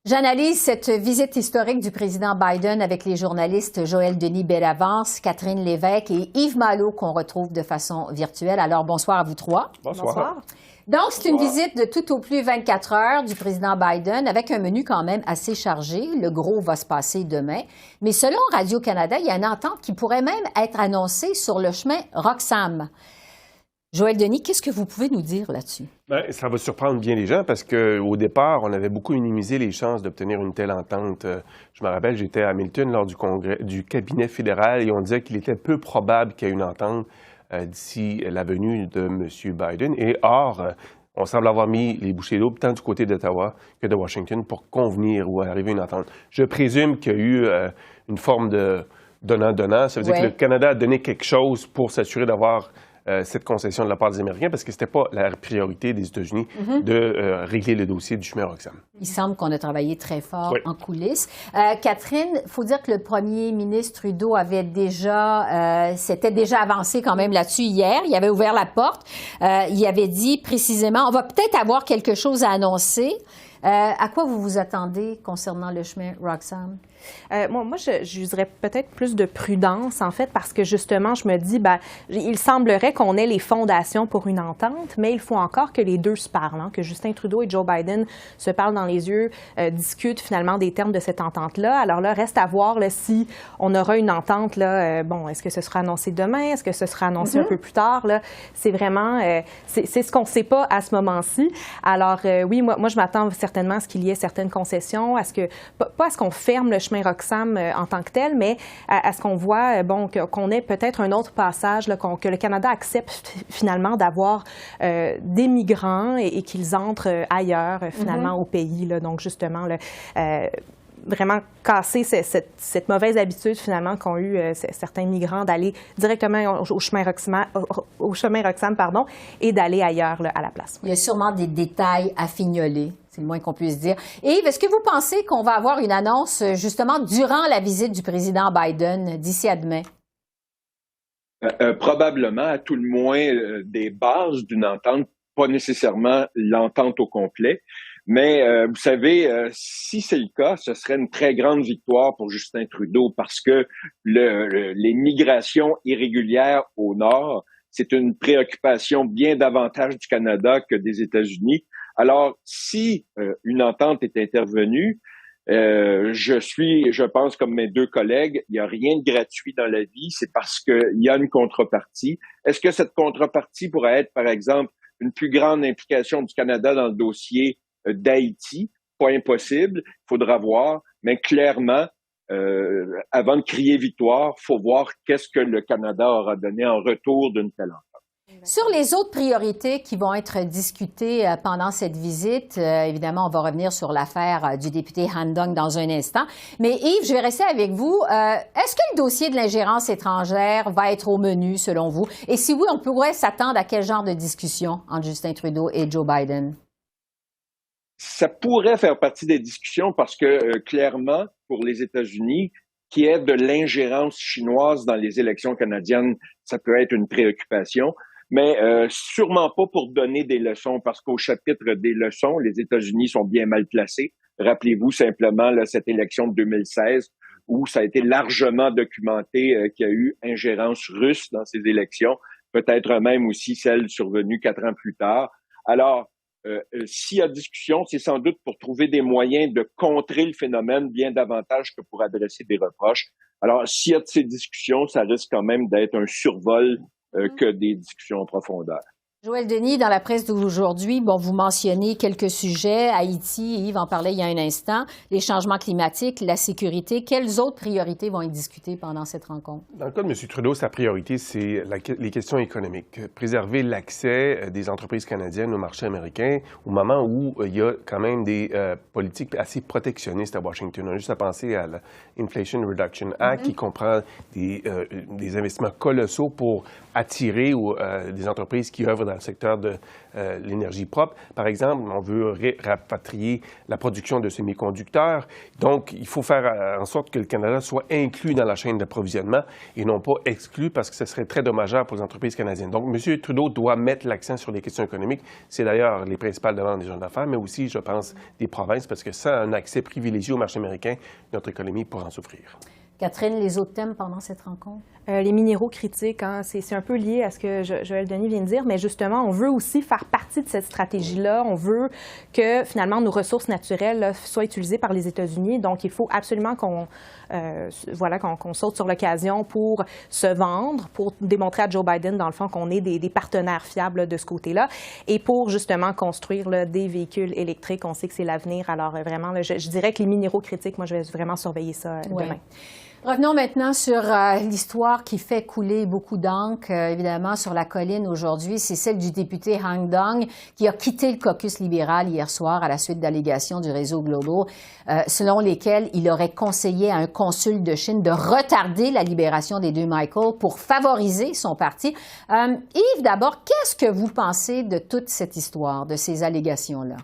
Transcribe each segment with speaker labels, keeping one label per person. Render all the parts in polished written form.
Speaker 1: J'analyse cette visite historique du président Biden avec les journalistes Joël Denis-Bellavance, Catherine Lévesque et Yves Malo qu'on retrouve de façon virtuelle. Alors, bonsoir à vous trois.
Speaker 2: Bonsoir.
Speaker 1: Donc, c'est une visite de tout au plus 24 heures du président Biden avec un menu quand même assez chargé. Le gros va se passer demain. Mais selon Radio-Canada, il y a une entente qui pourrait même être annoncée sur le chemin Roxham. Joël Denis, qu'est-ce que vous pouvez nous dire là-dessus?
Speaker 2: Bien, ça va surprendre bien les gens parce qu'au départ, on avait beaucoup minimisé les chances d'obtenir une telle entente. Je me rappelle, j'étais à Hamilton lors du cabinet fédéral et on disait qu'il était peu probable qu'il y ait une entente d'ici la venue de M. Biden. Et or, on semble avoir mis les bouchées doubles tant du côté d'Ottawa que de Washington pour convenir ou arriver à une entente. Je présume qu'il y a eu une forme de donnant-donnant. Ça veut dire que le Canada a donné quelque chose pour s'assurer d'avoir cette concession de la part des Américains, parce que c'était pas la priorité des États-Unis de régler le dossier du chemin Roxham.
Speaker 1: Il semble qu'on a travaillé très fort en coulisses. Catherine, il faut dire que le premier ministre Trudeau avait s'était déjà avancé quand même là-dessus hier. Il avait ouvert la porte. Il avait dit précisément, on va peut-être avoir quelque chose à annoncer. À quoi vous vous attendez concernant le chemin Roxham?
Speaker 3: Moi, je dirais peut-être plus de prudence, en fait, parce que justement, je me dis, il semblerait qu'on ait les fondations pour une entente, mais il faut encore que les deux se parlent, hein, que Justin Trudeau et Joe Biden se parlent dans les yeux, discutent finalement des termes de cette entente-là. Alors là, reste à voir là, si on aura une entente, là, est-ce que ce sera annoncé demain? Est-ce que ce sera annoncé un peu plus tard? Là? C'est vraiment, c'est ce qu'on ne sait pas à ce moment-ci. Alors oui, moi, je m'attends certainement à ce qu'il y ait certaines concessions, pas à ce qu'on ferme le chemin Roxham en tant que tel, mais à ce qu'on voit, qu'on ait peut-être un autre passage, là, que le Canada accepte finalement d'avoir des migrants et qu'ils entrent ailleurs, finalement, au pays. Là, donc, justement, là, vraiment casser cette mauvaise habitude, finalement, qu'ont eu certains migrants d'aller directement au chemin Roxham, et d'aller ailleurs, là, à la place.
Speaker 1: Il y a sûrement des détails à fignoler. C'est le moins qu'on puisse dire. Et Yves, est-ce que vous pensez qu'on va avoir une annonce, justement, durant la visite du président Biden, d'ici à demain?
Speaker 4: Probablement, à tout le moins, des bases d'une entente, pas nécessairement l'entente au complet. Mais vous savez, si c'est le cas, ce serait une très grande victoire pour Justin Trudeau parce que les migrations irrégulières au nord, c'est une préoccupation bien davantage du Canada que des États-Unis. Alors, si une entente est intervenue, je pense comme mes deux collègues, il n'y a rien de gratuit dans la vie, c'est parce qu'il y a une contrepartie. Est-ce que cette contrepartie pourrait être, par exemple, une plus grande implication du Canada dans le dossier d'Haïti? Pas impossible, il faudra voir, mais clairement, avant de crier victoire, il faut voir qu'est-ce que le Canada aura donné en retour d'une telle entente.
Speaker 1: Sur les autres priorités qui vont être discutées pendant cette visite, évidemment, on va revenir sur l'affaire du député Han Dong dans un instant. Mais Yves, je vais rester avec vous. Est-ce que le dossier de l'ingérence étrangère va être au menu, selon vous? Et si oui, on pourrait s'attendre à quel genre de discussion entre Justin Trudeau et Joe Biden?
Speaker 4: Ça pourrait faire partie des discussions parce que, clairement, pour les États-Unis, qui est de l'ingérence chinoise dans les élections canadiennes, ça peut être une préoccupation. Mais sûrement pas pour donner des leçons, parce qu'au chapitre des leçons, les États-Unis sont bien mal placés. Rappelez-vous simplement là, cette élection de 2016, où ça a été largement documenté qu'il y a eu ingérence russe dans ces élections, peut-être même aussi celle survenue 4 ans plus tard. Alors, s'il y a discussion, c'est sans doute pour trouver des moyens de contrer le phénomène bien davantage que pour adresser des reproches. Alors, s'il y a de ces discussions, ça risque quand même d'être un survol que des discussions en profondeur.
Speaker 1: Joël Denis, dans la presse d'aujourd'hui, vous mentionnez quelques sujets, Haïti, Yves en parlait il y a un instant, les changements climatiques, la sécurité. Quelles autres priorités vont être discutées pendant cette rencontre?
Speaker 2: Dans le cas de M. Trudeau, sa priorité, c'est les questions économiques. Préserver l'accès des entreprises canadiennes au marché américain au moment où il y a quand même des politiques assez protectionnistes à Washington. On a juste à penser à l'Inflation Reduction Act qui comprend des investissements colossaux pour attirer des entreprises qui œuvrent dans le secteur de l'énergie propre. Par exemple, on veut rapatrier la production de semi-conducteurs. Donc, il faut faire en sorte que le Canada soit inclus dans la chaîne d'approvisionnement et non pas exclu parce que ce serait très dommageable pour les entreprises canadiennes. Donc, M. Trudeau doit mettre l'accent sur les questions économiques. C'est d'ailleurs les principales demandes des gens d'affaires, mais aussi, je pense, des provinces, parce que sans un accès privilégié au marché américain, notre économie pourra en souffrir.
Speaker 1: Catherine, les autres thèmes pendant cette rencontre?
Speaker 3: Les minéraux critiques, hein, c'est un peu lié à ce que Joël Denis vient de dire, mais justement, on veut aussi faire partie de cette stratégie-là. On veut que, finalement, nos ressources naturelles là, soient utilisées par les États-Unis. Donc, il faut absolument qu'on saute sur l'occasion pour se vendre, pour démontrer à Joe Biden, dans le fond, qu'on est des partenaires fiables là, de ce côté-là, et pour, justement, construire là, des véhicules électriques. On sait que c'est l'avenir. Alors, vraiment, là, je dirais que les minéraux critiques, moi, je vais vraiment surveiller ça demain.
Speaker 1: Revenons maintenant sur l'histoire qui fait couler beaucoup d'encre, évidemment, sur la colline aujourd'hui. C'est celle du député Han Dong qui a quitté le caucus libéral hier soir à la suite d'allégations du réseau Global, selon lesquelles il aurait conseillé à un consul de Chine de retarder la libération des deux Michael pour favoriser son parti. Yves, d'abord, qu'est-ce que vous pensez de toute cette histoire, de ces allégations-là?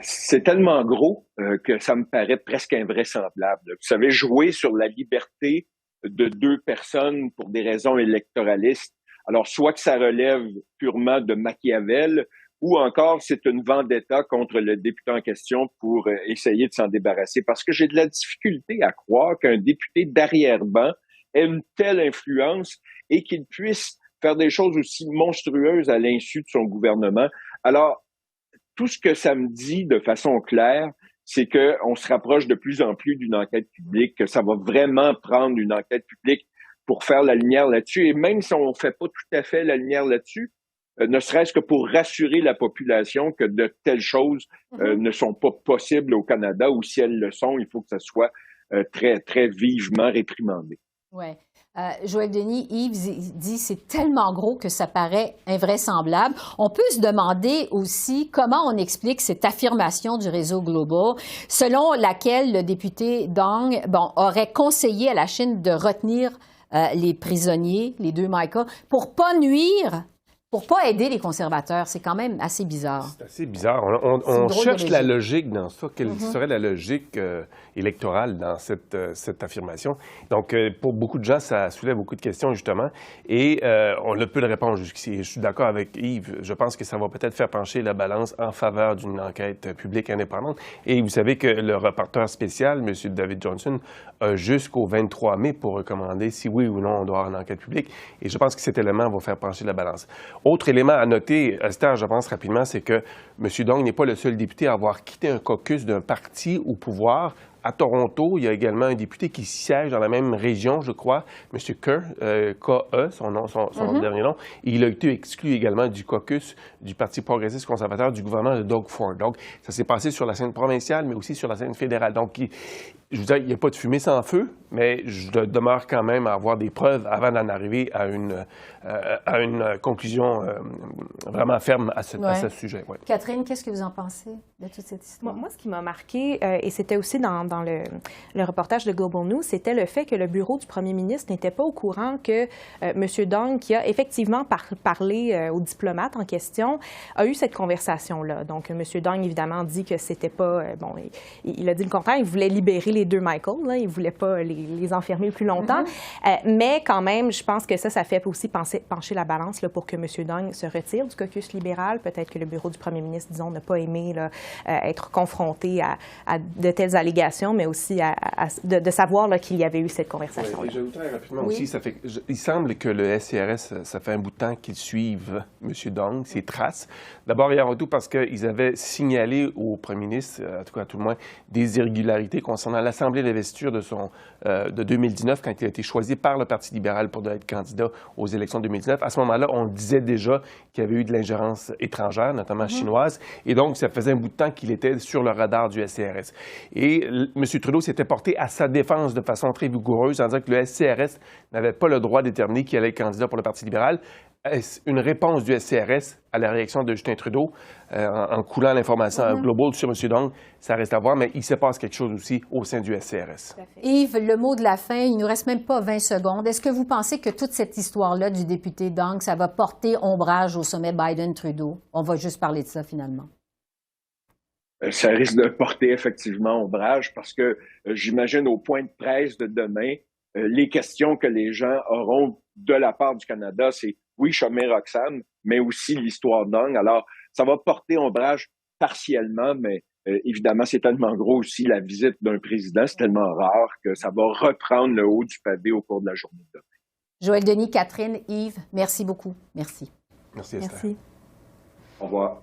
Speaker 4: C'est tellement gros que ça me paraît presque invraisemblable. Vous savez, jouer sur la liberté de deux personnes pour des raisons électoralistes, alors soit que ça relève purement de Machiavel, ou encore c'est une vendetta contre le député en question pour essayer de s'en débarrasser. Parce que j'ai de la difficulté à croire qu'un député d'arrière-ban ait une telle influence et qu'il puisse faire des choses aussi monstrueuses à l'insu de son gouvernement. Alors, tout ce que ça me dit de façon claire, c'est qu'on se rapproche de plus en plus d'une enquête publique, que ça va vraiment prendre une enquête publique pour faire la lumière là-dessus. Et même si on ne fait pas tout à fait la lumière là-dessus, ne serait-ce que pour rassurer la population que de telles choses ne sont pas possibles au Canada, ou si elles le sont, il faut que ça soit très, très vivement réprimandé.
Speaker 1: Oui. Joël Denis, Yves dit c'est tellement gros que ça paraît invraisemblable. On peut se demander aussi comment on explique cette affirmation du réseau Global, selon laquelle le député Dong aurait conseillé à la Chine de retenir les prisonniers, les deux Michael, pour pas nuire, pour pas aider les conservateurs. C'est quand même assez bizarre.
Speaker 2: C'est assez bizarre. On cherche la logique dans ça. Quelle serait la logique électorale dans cette affirmation? Donc, pour beaucoup de gens, ça soulève beaucoup de questions, justement. Et on ne peut le répondre jusqu'ici. Je suis d'accord avec Yves. Je pense que ça va peut-être faire pencher la balance en faveur d'une enquête publique indépendante. Et vous savez que le rapporteur spécial, M. David Johnston, a jusqu'au 23 mai pour recommander si oui ou non on doit avoir une enquête publique. Et je pense que cet élément va faire pencher la balance. Autre élément à noter, Esther, je pense rapidement, c'est que M. Dong n'est pas le seul député à avoir quitté un caucus d'un parti au pouvoir. À Toronto, il y a également un député qui siège dans la même région, je crois, M. Kerr, K-E, son dernier nom. Et il a été exclu également du caucus du Parti progressiste conservateur du gouvernement de Doug Ford. Donc, ça s'est passé sur la scène provinciale, mais aussi sur la scène fédérale. Donc, je veux dire, il n'y a pas de fumée sans feu, mais je demeure quand même à avoir des preuves avant d'en arriver à une conclusion vraiment ferme à ce sujet. Ouais.
Speaker 1: Catherine, qu'est-ce que vous en pensez de toute cette histoire?
Speaker 3: Moi, ce qui m'a marqué, et c'était aussi dans le reportage de Global News, c'était le fait que le bureau du premier ministre n'était pas au courant que M. Dong, qui a effectivement parlé aux diplomates en question, a eu cette conversation-là. Donc, M. Dong, évidemment, dit que c'était pas... il a dit le contraire, il voulait libérer les deux Michael, là, il ne voulait pas les enfermer plus longtemps. Mais quand même, je pense que ça fait aussi pencher la balance là, pour que M. Dong se retire du caucus libéral. Peut-être que le bureau du premier ministre, disons, n'a pas aimé là, être confronté à de telles allégations, mais aussi de savoir qu'il y avait eu cette conversation.
Speaker 2: Oui, j'ajouterais rapidement aussi, il semble que le SCRS, ça fait un bout de temps qu'ils suivent M. Dong, ses traces. D'abord et avant tout parce qu'ils avaient signalé au premier ministre, en tout cas à tout le moins, des irrégularités concernant l'Assemblée d'investiture de 2019, quand il a été choisi par le Parti libéral pour être candidat aux élections de 2019. À ce moment-là, on disait déjà qu'il y avait eu de l'ingérence étrangère, notamment chinoise, et donc ça faisait un bout de temps qu'il était sur le radar du SCRS. Et M. Trudeau s'était porté à sa défense de façon très vigoureuse en disant que le SCRS n'avait pas le droit de déterminer qui allait être candidat pour le Parti libéral. est-ce une réponse du SCRS à la réaction de Justin Trudeau en coulant l'information globale sur M. Dong? Ça reste à voir, mais il se passe quelque chose aussi au sein du SCRS.
Speaker 1: Yves, le mot de la fin, il ne nous reste même pas 20 secondes. Est-ce que vous pensez que toute cette histoire-là du député Dong, ça va porter ombrage au sommet Biden-Trudeau? On va juste parler de ça finalement.
Speaker 4: Ça risque de porter effectivement ombrage parce que j'imagine au point de presse de demain, les questions que les gens auront de la part du Canada, c'est oui, Chomé Roxane, mais aussi l'histoire Dong. Alors, ça va porter ombrage partiellement, mais évidemment, c'est tellement gros aussi la visite d'un président, c'est tellement rare que ça va reprendre le haut du pavé au cours de la journée de demain.
Speaker 1: Joël Denis, Catherine, Yves, merci beaucoup. Merci.
Speaker 2: Merci, Esther.
Speaker 3: Merci.
Speaker 4: Au revoir.